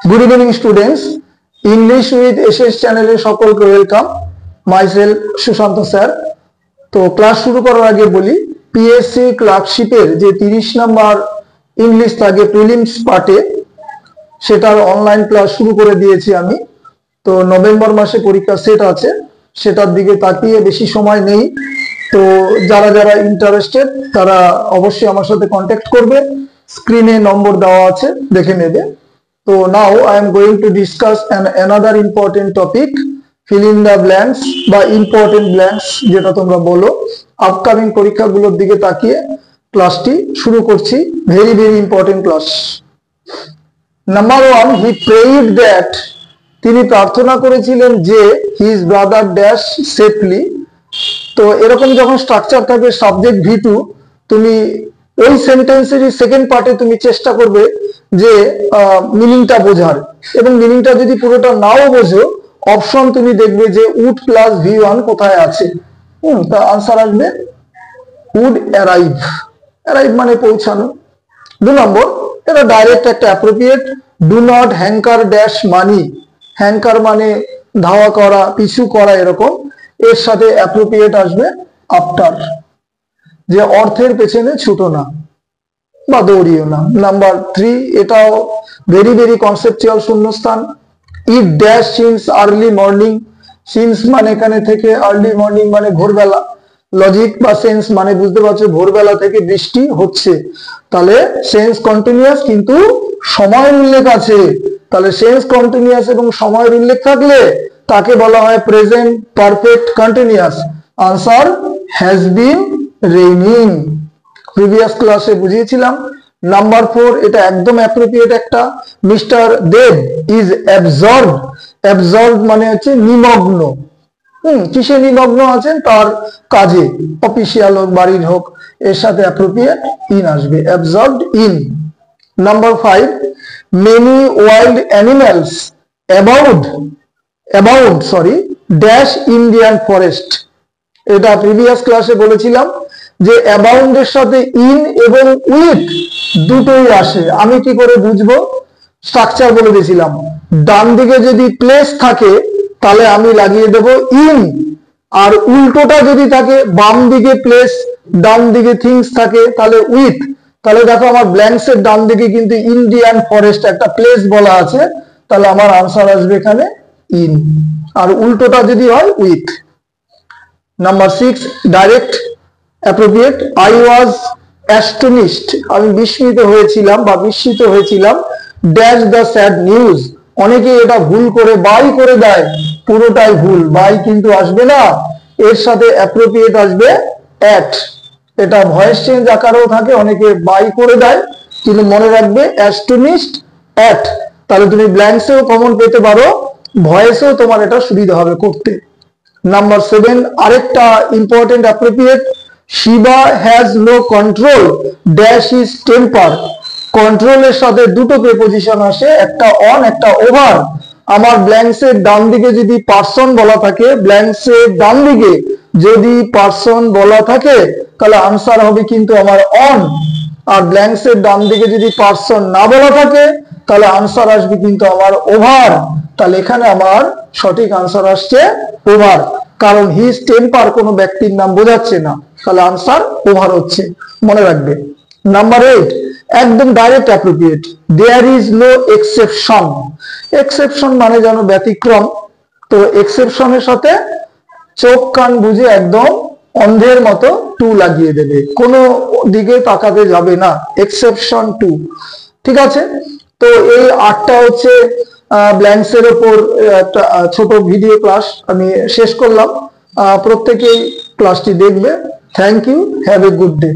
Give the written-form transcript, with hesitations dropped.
Good evening students. English with SS চ্যানেলে সকলকে welcome. Myself Sushant sir. তো ক্লাস শুরু করার আগে বলি, পিএসসি ক্লার্কশিপের যে 30 নাম্বার ইংলিশ থাকে প্রিলিমস পার্টে, সেটার অনলাইন ক্লাস শুরু করে দিয়েছি আমি। তো নভেম্বর মাসে পরীক্ষা সেট আছে, সেটার দিকে তাকিয়ে বেশি সময় নেই। তো যারা যারা ইন্টারেস্টেড তারা অবশ্যই আমার সাথে কন্ট্যাক্ট করবে, স্ক্রিনে নম্বর দেওয়া আছে, দেখে নেবে। So now I am going to discuss another important topic, fill in the blanks বা important blanks যেটা তোমরা বলো। আপকামিং পরীক্ষাগুলোর দিকে তাকিয়ে ক্লাসটি শুরু করছি। Very very important class. Number 1, he prayed that, তিনি প্রার্থনা করেছিলেন যে his brother dash safely। তো এরকম যখন স্ট্রাকচার থাকবে সাবজেক্ট V2, তুমি ওই সেন্টেন্সেরই সেকেন্ড পার্টে তুমি চেষ্টা করবে যে মিনিংটা বোঝার, এবং মিনিংটা যদি পুরোটা নাও বোঝো, অপশন তুমি দেখবে যে উড প্লাস V1 কোথায় আছে। তা আনসার আসবে উড অ্যারাইভ। অ্যারাইভ মানে পৌঁছানো। 2 নম্বর, এটা ডাইরেক্ট একটা appropriate, do not hanker dash money. Hanker মানে ধাওয়া করা, পিছু করা, এরকম। এর সাথে অ্যাপ্রোপ্রিয়েট আসবে আফটার, যে অর্থের পেছনে ছুটো না বা দৌড়িও না। নাম্বার 3, এটাও ভেরি ভেরি কনসেপচুয়াল শূন্যস্থান। It dash since early morning. Since মানে এখানে থেকে, আর্লি মর্নিং মানে ভোরবেলা। লজিক বা সেন্স মানে বুঝতে পারছো ভোরবেলা থেকে বৃষ্টি হচ্ছে, তাহলে সেন্স কন্টিনিউয়াস কিন্তু সময়ের উল্লেখ আছে। তাহলে সেন্স কন্টিনিউয়াস এবং সময়ের উল্লেখ থাকলে তাকে বলা হয় present perfect continuous. Answer has been raining. Previous ক্লাসে বুঝিয়েছিলাম। নাম্বার 4, এটা একদম অ্যাপ্রোপ্রিয়েট একটা। Mister Dev is absorbed. Absorbed মানে হচ্ছে নিমগ্ন। কিসে নিমগ্ন আছেন? তার কাজে, অফিসিয়াল হোক বাড়ির হোক, এর সাথে অ্যাপ্রোপ্রিয়েট ইন আসবে, absorbed in. Number 5, many wild animals abound dash Indian forest. এটা প্রিভিয়াস ক্লাসে বলেছিলাম যে অ্যাবাউন্ডের সাথে ইন এবং উইথ দুটোই আসে। আমি কি করে বুঝবো? স্ট্রাকচার বলে দিয়েছিলাম। ডান দিকে যদি প্লেস থাকে তাহলে আমি লাগিয়ে দেব ইন, আর উল্টোটা যদি থাকে, বাম দিকে প্লেস ডান দিকে থিংস থাকে, তাহলে উইথ। তাহলে দেখো আমার ব্ল্যাঙ্কস এর ডান দিকে কিন্তু ইন্ডিয়ান ফরেস্ট একটা প্লেস বলা আছে, তাহলে আমার আনসার আসবে এখানে ইন, আর উল্টোটা যদি হয় with. Number 6, direct appropriate. I was astonished, আমি বিস্মিত হয়েছিলাম বা বিস্মিত হয়েছিলাম, ড্যাশ দ্য স্যাড নিউজ। অনেকে এটা ভুল করে বাই করে দেয়, পুরোটাই ভুল। বাই কিন্তু আসবে না, এর সাথে অ্যাপ্রোপ্রিয়েট আসবে অ্যাট। এটা ভয়েস চেঞ্জ আকারেও থাকে, অনেকে বাই করে দেয়, কিন্তু মনে রাখবে অ্যাস্টনিশড অ্যাট। তাহলে তুমি ব্ল্যাঙ্কসেও কমন পেতে পারো, ভয়েসেও তোমার এটা সুবিধা হবে করতে। নাম্বার 7, আরেকটা important appropriate. Shiva has no control dash is temper. কন্ট্রোলের সাথে দুটো প্রিপজিশন আসে, একটা অন একটা ওভার। আমার ব্ল্যাঙ্কস এর ডান দিকে যদি পার্সন বলা থাকে, ব্ল্যাঙ্কস এর ডান দিকে যদি পার্সন বলা থাকে, তাহলে আনসার হবে কিন্তু আমার অন। আর ব্ল্যাঙ্কস এর ডান দিকে যদি পার্সন না বলা থাকে, তাহলে আনসার আসবে কিন্তু আমার ওভার। তাহলে এখানে আমার সঠিক আনসার আসছে ওভার, কারণ হিজ টেম্পার কোনো ব্যক্তির নাম বোঝাচ্ছে না, তাহলে আনসার ওভার হচ্ছে, মনে রাখবে। নাম্বার 8, একদম direct appropriate. There is no exception. Exception মানে যেন ব্যতিক্রম। তো এক্সেপশনের সাথে চোখ কান বুঝে একদম অন্ধের মতো টু লাগিয়ে দেবে, কোনো দিকে তাকাতে যাবে না, এক্সেপশন টু। ঠিক আছে? তো এই 8টা হচ্ছে ব্ল্যাঙ্কস এর উপর একটা ছোট ভিডিও ক্লাস আমি শেষ করলাম। প্রত্যেকেই ক্লাসটি দেখবে। Thank you, have a good day.